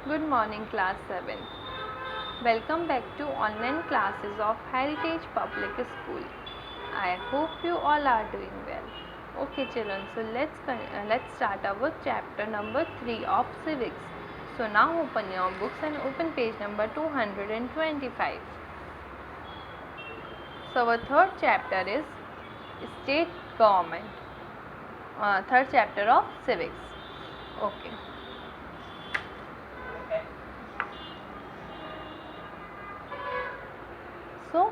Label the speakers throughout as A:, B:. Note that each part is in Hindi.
A: Good morning, class 7. Welcome back to online classes of Heritage Public School. I hope you all are doing well. Okay, children, so let's start our chapter number 3 of civics. So now open your books and open page number 225. So our third chapter is state government. Third chapter of civics. Okay. सो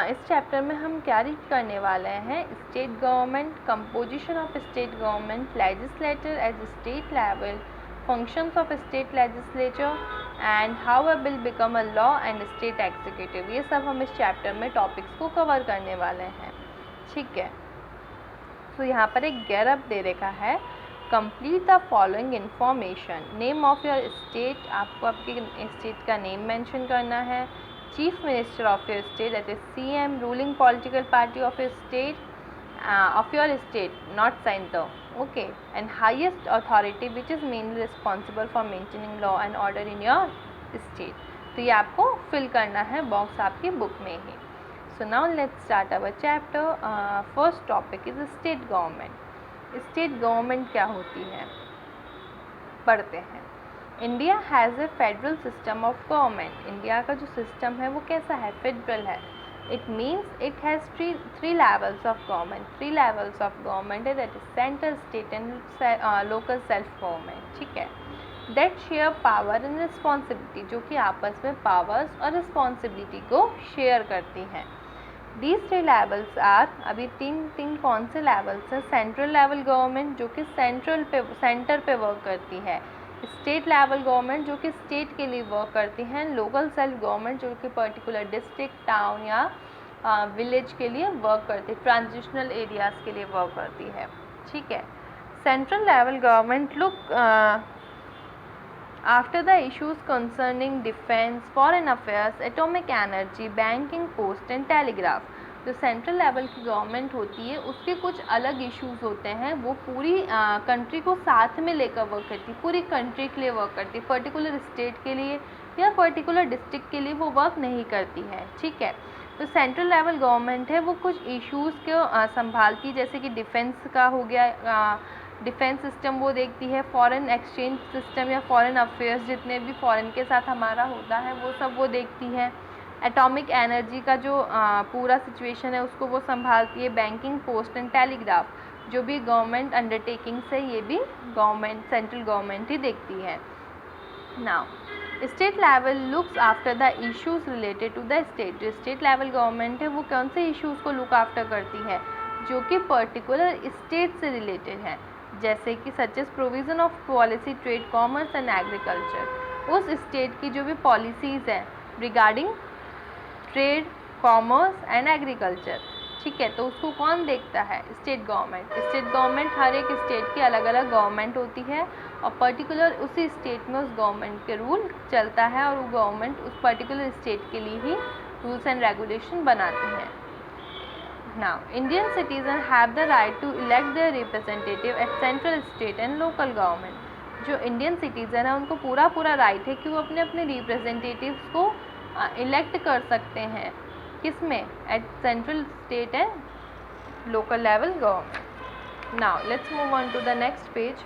A: इस चैप्टर में हम क्या रीड करने वाले हैं, state government, composition of state government, legislator at state level, functions of state legislature and how a bill become a law and state executive. ये सब हम इस चैप्टर में टॉपिक्स को कवर करने वाले हैं, ठीक है। तो यहाँ पर एक गैरअप दे रखा है, complete the following information, name of your state, आपको आपके स्टेट का नेम मेंशन करना है, chief minister of your state that is CM, ruling political party of your state not centre, okay, and highest authority which is mainly responsible for maintaining law and order in your state. तो ये आपको फिल करना है बॉक्स आपकी बुक में ही। So now let's start our chapter. First topic is state government. State government क्या होती है, पढ़ते हैं। India has a federal system of government. India का जो सिस्टम है वो कैसा है, फेडरल है। It means it has three levels of government. Three levels of government है, that is central, state and local self government, ठीक है। That share power and responsibility, जो कि आपस में powers और responsibility को share करती हैं। These three levels are, अभी तीन कौन से levels हैं, सेंट्रल लेवल गवर्नमेंट जो कि सेंटर पे वर्क करती है, स्टेट लेवल गवर्नमेंट जो कि स्टेट के लिए वर्क करती हैं, लोकल सेल्फ गवर्नमेंट जो कि पर्टिकुलर डिस्ट्रिक्ट, टाउन या विलेज के लिए वर्क करती है, ट्रांजिशनल एरियाज़ के लिए वर्क करती है, ठीक है। Central level government look after the issues concerning defense, foreign affairs, atomic energy, banking, post and telegraph। जो सेंट्रल लेवल की गवर्नमेंट होती है उसके कुछ अलग इश्यूज होते हैं, वो पूरी कंट्री को साथ में लेकर वर्क करती है, पूरी कंट्री के लिए वर्क करती है, पर्टिकुलर स्टेट के लिए या पर्टिकुलर डिस्ट्रिक्ट के लिए वो वर्क नहीं करती है, ठीक है। तो सेंट्रल लेवल गवर्नमेंट है वो कुछ इश्यूज़ को संभालती, जैसे कि डिफेंस का हो गया, डिफेंस सिस्टम वो देखती है, फॉरेन एक्सचेंज सिस्टम या फॉरेन अफेयर्स जितने भी फॉरेन के साथ हमारा होता है वो सब वो देखती है, एटॉमिक एनर्जी का जो पूरा सिचुएशन है उसको वो संभालती है, बैंकिंग, पोस्ट एंड टेलीग्राफ जो भी गवर्नमेंट अंडरटेकिंग्स है ये भी गवर्नमेंट, सेंट्रल गवर्नमेंट ही देखती है। Now state level looks after the issues related to the state. जो स्टेट लेवल गवर्नमेंट है वो कौन से इश्यूज़ को लुक आफ्टर करती है, जो कि पर्टिकुलर स्टेट से रिलेटेड है, जैसे कि such as provision of policy, trade, commerce and agriculture. उस स्टेट की जो भी पॉलिसीज़ हैं regarding trade, commerce and agriculture, ठीक है, तो उसको कौन देखता है, स्टेट गवर्नमेंट। स्टेट गवर्नमेंट, हर एक स्टेट की अलग अलग गवर्नमेंट होती है और पर्टिकुलर उसी स्टेट में उस गवर्नमेंट के रूल चलता है और वो गवर्नमेंट उस पर्टिकुलर स्टेट के लिए ही रूल्स एंड रेगुलेशन बनाती है। Now, Indian citizens have the right to elect their representative at central, state and local government. जो इंडियन सिटीज़न है उनको पूरा राइट है कि वो अपने अपने रिप्रेजेंटेटिव्स को इलेक्ट कर सकते हैं, किस में, at central, state and local level government. Now let's move on to the next page.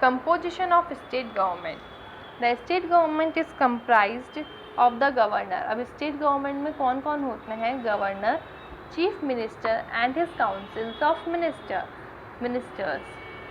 A: Composition of state government. The state government is comprised of the governor. अब स्टेट गवर्नमेंट में कौन कौन होते हैं, governor, chief minister and his councils of ministers,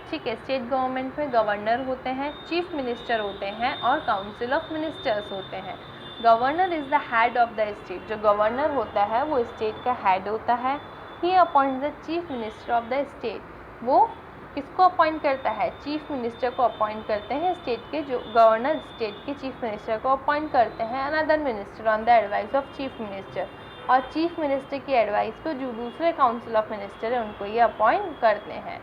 A: ठीक है। स्टेट गवर्नमेंट में गवर्नर होते हैं, चीफ मिनिस्टर होते हैं और काउंसिल ऑफ मिनिस्टर्स होते हैं। Governor is the head of the state. जो गवर्नर होता है वो स्टेट का हेड होता है। He appoint the chief minister of the state. वो किसको अपॉइंट करता है, चीफ मिनिस्टर को अपॉइंट करते हैं स्टेट के, जो गवर्नर स्टेट के चीफ मिनिस्टर को अपॉइंट करते हैं, another minister on the advice of chief minister, और चीफ मिनिस्टर की एडवाइस पे जो दूसरे काउंसिल ऑफ मिनिस्टर है उनको ये अपॉइंट करते हैं।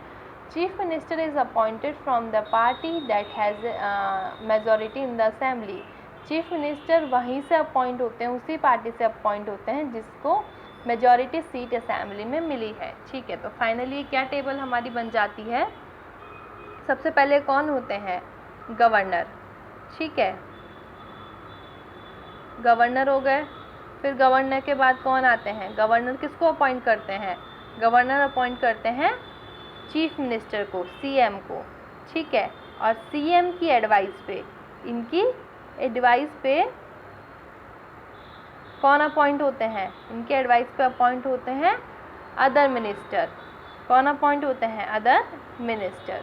A: Chief minister is appointed from the party that has majority in the assembly. Chief minister वहीं से अपॉइंट होते हैं, उसी पार्टी से अपॉइंट होते हैं जिसको मेजॉरिटी सीट असेंबली में मिली है, ठीक है। तो फाइनली क्या टेबल हमारी बन जाती है, सबसे पहले कौन होते हैं, गवर्नर, ठीक है, गवर्नर हो गए। फिर गवर्नर के बाद कौन आते हैं, गवर्नर किसको अपॉइंट करते हैं, गवर्नर अपॉइंट करते हैं चीफ मिनिस्टर को, सीएम को, ठीक है। और सीएम की एडवाइस पे, इनकी एडवाइस पे कौन अपॉइंट होते हैं, इनके एडवाइस पे अपॉइंट होते हैं अदर मिनिस्टर। कौन अपॉइंट होते हैं, अदर मिनिस्टर,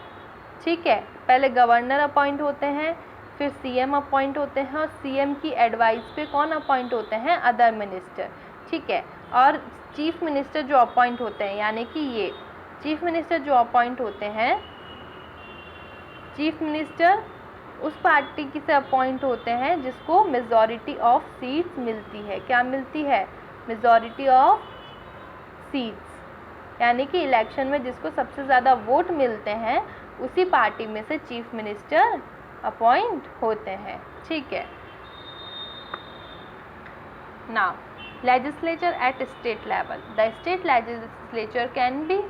A: ठीक है। पहले गवर्नर अपॉइंट होते हैं, फिर सीएम अपॉइंट होते हैं, और सीएम की एडवाइस पे कौन अपॉइंट होते हैं, अदर मिनिस्टर, ठीक है। और चीफ मिनिस्टर जो अपॉइंट होते हैं, यानी कि ये चीफ मिनिस्टर जो अपॉइंट होते हैं, चीफ मिनिस्टर उस पार्टी की से अपॉइंट होते हैं जिसको मेजॉरिटी ऑफ सीट्स मिलती है। क्या मिलती है, मेजॉरिटी ऑफ सीट्स, यानी कि इलेक्शन में जिसको सबसे ज़्यादा वोट मिलते हैं उसी पार्टी में से चीफ मिनिस्टर अपॉइंट होते हैं, ठीक है। Now legislature at state level, the state legislature can be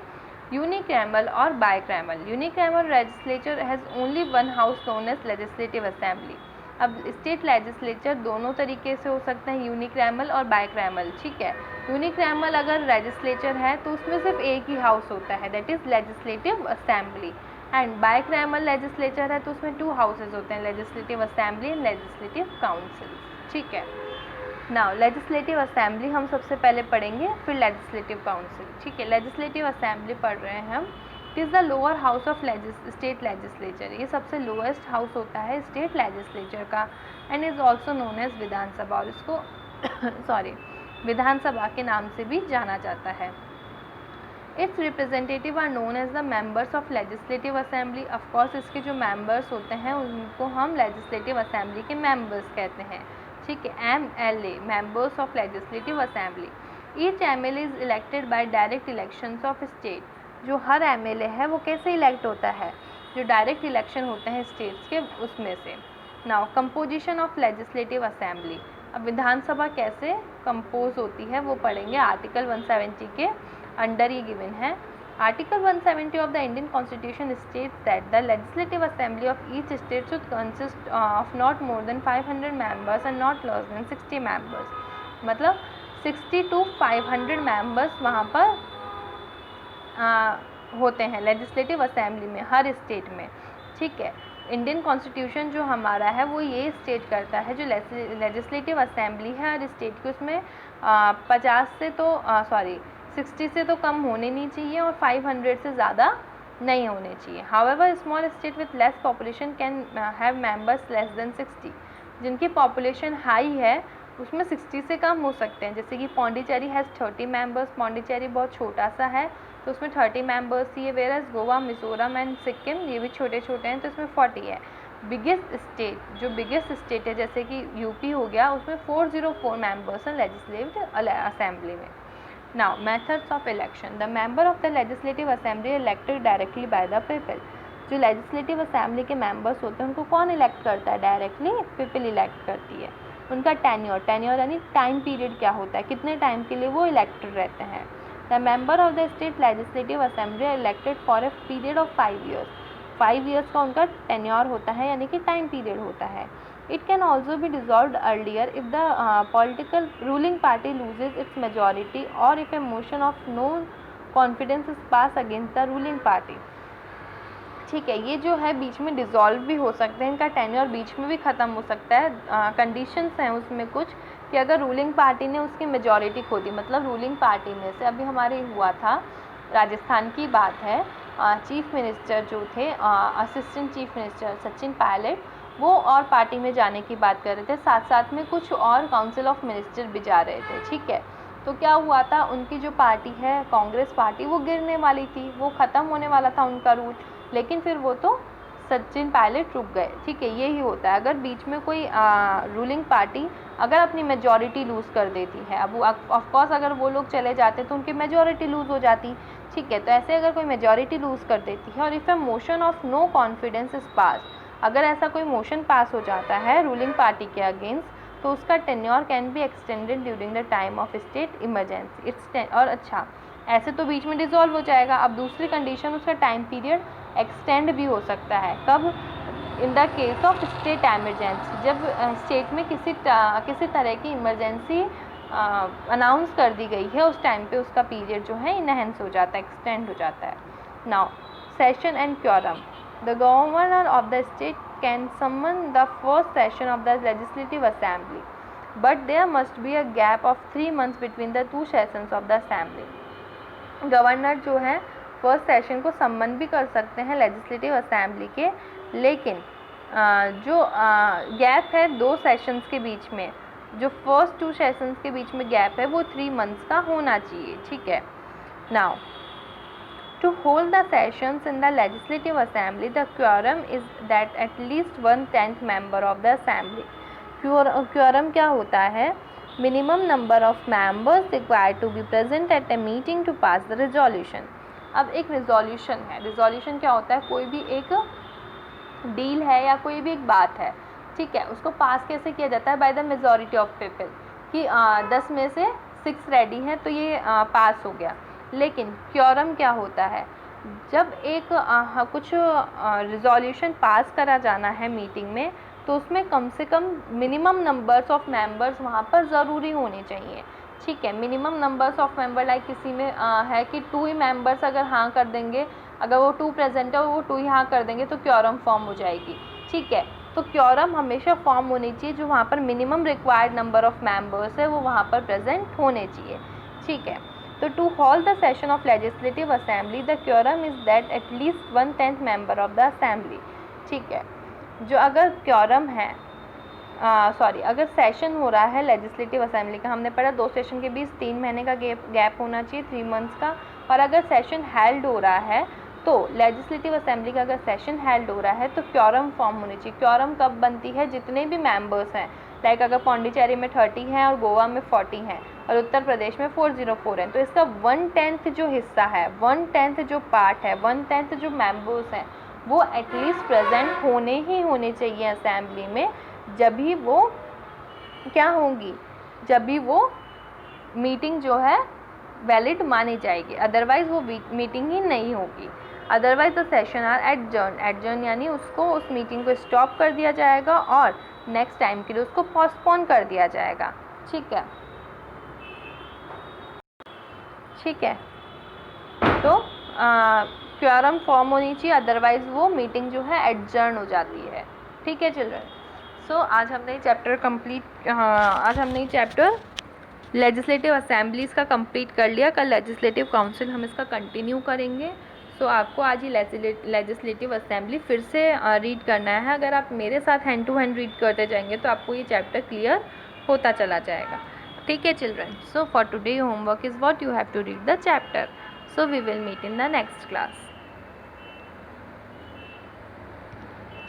A: unicameral or bicameral. Unicameral legislature has only one house known as legislative assembly. अब स्टेट लेजिस्लेचर दोनों तरीके से हो सकते हैं, यूनिक्रैमल और बाइक्रैमल, ठीक है। यूनिक्रैमल अगर लेजिस्लेचर है तो उसमें सिर्फ एक ही हाउस होता है, that is legislative assembly. And bicameral legislature है तो उसमें 2 हाउसेज होते हैं, legislative assembly and legislative council, ठीक है। नाउ लेजिस्लेटिव असेंबली हम सबसे पहले पढ़ेंगे, फिर लेजिस्लेटिव काउंसिल, ठीक है। लेजिस्लेटिव असेंबली पढ़ रहे हैं हम। It is the lower house of state legislature, ये सबसे लोएस्ट हाउस होता है स्टेट लेजिस्लेचर का, and is also known as Vidhansabha, और इसको सॉरी विधानसभा के नाम से भी जाना जाता है। Its representative are known as the members of legislative assembly. Of course इसके जो मेंबर्स होते हैं उनको हम लेजिस्लेटिव असेंबली के मेंबर्स कहते हैं, ठीक है। MLA, members of legislative assembly. Each MLA is elected by direct elections of state. जो हर MLA है वो कैसे इलेक्ट होता है, जो डायरेक्ट इलेक्शन होते हैं स्टेट्स के उसमें से। Now composition of legislative assembly, अब विधानसभा कैसे कंपोज होती है वो पढ़ेंगे। आर्टिकल 170 के अंडर ये गिवन है। Article 170 of the Indian Constitution states that the Legislative Assembly of each state should consist of not more than 500 members and not less than 60 members. मतलब 60 to 500 members वहाँ पर होते हैं लेजिस्लेटिव असेंबली में, हर स्टेट में, ठीक है। इंडियन कॉन्स्टिट्यूशन जो हमारा है वो ये स्टेट करता है, जो लेजिस्लेटिव असेंबली है हर स्टेट की, उसमें 60 से तो कम होने नहीं चाहिए और 500 से ज़्यादा नहीं होने चाहिए। However small state with less population can have members less than 60। जिनकी पॉपुलेशन हाई है उसमें 60 से कम हो सकते हैं, जैसे कि पौंडीचेरी हैज़ 30 मेंबर्स। पौंडीचेरी बहुत छोटा सा है तो उसमें 30 मेंबर्स ही है, whereas Goa, Mizoram and Sikkim ये भी छोटे छोटे हैं तो इसमें 40 है। बिगेस्ट स्टेट, जो बिगेस्ट स्टेट है जैसे कि यूपी हो गया, उसमें 404 मेंबर्स हैं लेजिस्लेटिव असेंबली में। Now, methods of election. The member of the legislative assembly elected directly by the people. जो legislative assembly के members होते हैं उनको कौन elect करता है, directly people elect करती है। उनका tenure यानी time period क्या होता है, कितने time के लिए वो elected रहते हैं। The member of the state legislative assembly are elected for a period of 5 years. 5 years का उनका tenure होता है यानी कि time period होता है। It can also be dissolved earlier if the political ruling party loses its majority or if a motion of no confidence is passed against the ruling party. ठीक है, ये जो है बीच में डिज़ोल्व भी हो सकते हैं, इनका टेन्योर बीच में भी ख़त्म हो सकता है। कंडीशंस हैं उसमें कुछ कि अगर रूलिंग पार्टी ने उसकी मेजॉरिटी खो दी, मतलब रूलिंग पार्टी में से अभी हमारे हुआ था राजस्थान की बात है, चीफ मिनिस्टर जो थे assistant chief minister Sachin Pilot, वो और पार्टी में जाने की बात कर रहे थे, साथ साथ में कुछ और काउंसिल ऑफ मिनिस्टर भी जा रहे थे, ठीक है। तो क्या हुआ था, उनकी जो पार्टी है कांग्रेस पार्टी वो गिरने वाली थी, वो ख़त्म होने वाला था उनका रूल, लेकिन फिर वो तो सचिन पायलट रुक गए, ठीक है। यही होता है अगर बीच में कोई रूलिंग पार्टी अगर अपनी मेजॉरिटी लूज़ कर देती है, अब ऑफकोर्स अगर वो लोग चले जाते तो उनकी मेजॉरिटी लूज़ हो जाती, ठीक है। तो ऐसे अगर कोई मेजॉरिटी लूज़ कर देती है और if a motion of no confidence is pass, अगर ऐसा कोई मोशन पास हो जाता है रूलिंग पार्टी के अगेंस्ट, तो उसका tenure can be extended during the time of state emergency. और अच्छा, ऐसे तो बीच में डिसॉल्व हो जाएगा। अब दूसरी कंडीशन, उसका टाइम पीरियड एक्सटेंड भी हो सकता है, कब, in the case of state emergency, जब स्टेट में किसी तरह की इमरजेंसी अनाउंस कर दी गई है, उस टाइम पे उसका पीरियड जो है इनहेंस हो जाता है, एक्सटेंड हो जाता है. Now session and quorum. The governor of the state can summon the first session of the legislative assembly, but there must be a gap of 3 months between the 2 sessions of the assembly. Governor जो है फर्स्ट सेशन को सम्मन भी कर सकते हैं लेजिस्लेटिव असेंबली के, लेकिन जो गैप है 2 सेशंस के बीच में, जो फर्स्ट 2 सेशंस के बीच में गैप है वो 3 months का होना चाहिए. ठीक है. Now to hold the sessions in the legislative assembly, the quorum is that at least 1/10 member of the assembly. Quorum क्या होता है? Minimum number of members required to be present at a meeting to pass the resolution. अब एक रिजोल्यूशन है. रिजोल्यूशन क्या होता है? कोई भी एक डील है या कोई भी एक बात है, ठीक है, उसको पास कैसे किया जाता है? By the majority of people, कि 10 में से 6 रेडी हैं तो ये पास हो गया. लेकिन क्योरम क्या होता है? जब एक कुछ रिजोल्यूशन पास करा जाना है मीटिंग में, तो उसमें कम से कम मिनिमम नंबर्स ऑफ मेंबर्स वहाँ पर ज़रूरी होने चाहिए. ठीक है. Minimum numbers of member, like किसी में है कि 2 ही मेंबर्स अगर हाँ कर देंगे, अगर वो 2 प्रेजेंट है और वो 2 ही हाँ कर देंगे तो क्योरम फॉर्म हो जाएगी. ठीक है. तो क्योरम हमेशा फॉर्म होनी चाहिए, जो वहाँ पर minimum required number of members है वो वहाँ पर प्रेजेंट होने चाहिए. ठीक है. तो to hold the session of legislative assembly, the quorum is that at least 1/10 member of the assembly. ठीक है. जो अगर क्योरम है, अगर सेशन हो रहा है लेजिस्लेटिव असेंबली का, हमने पढ़ा 2 सेशन के बीच 3 महीने का गैप होना चाहिए, 3 months का. और अगर सेशन हेल्ड हो रहा है, तो लेजिस्लेटिव असेंबली का अगर सेशन हेल्ड हो रहा है तो क्योरम फॉर्म होनी चाहिए. क्योरम कब बनती है? जितने भी मेंबर्स हैं, लाइक अगर पौंडीचेरी में 30 हैं और गोवा में 40 हैं और उत्तर प्रदेश में 404 हैं, तो इसका 1/10 जो हिस्सा है, 1/10 जो पार्ट है, 1/10 जो मेंबर्स हैं, वो एटलीस्ट प्रेजेंट होने चाहिए असेंबली में. जब भी वो क्या होंगी? जब भी वो मीटिंग जो है वैलिड मानी जाएगी, अदरवाइज वो मीटिंग ही नहीं होगी. Otherwise the session are adjourn यानी उसको, उस मीटिंग को स्टॉप कर दिया जाएगा और नेक्स्ट टाइम के लिए उसको पोस्टपोन कर दिया जाएगा. ठीक है. ठीक है. तो क्योरम फॉर्म होनी चाहिए, अदरवाइज वो मीटिंग जो है एडजर्न हो जाती है. ठीक है चिल्ड्रन. सो आज हमने चैप्टर लेजिस्लेटिव असेंबलीज़ का कंप्लीट कर लिया. कल लेजिस्लेटिव काउंसिल हम इसका कंटिन्यू करेंगे. सो आपको आज ही लेजिस्लेटिव असेंबली फिर से रीड करना है. अगर आप मेरे साथ हैंड टू हैंड रीड करते जाएंगे तो आपको ये चैप्टर क्लियर होता चला जाएगा. ठीक है children. So for today homework is what you have to read the chapter. So we will meet in the next class.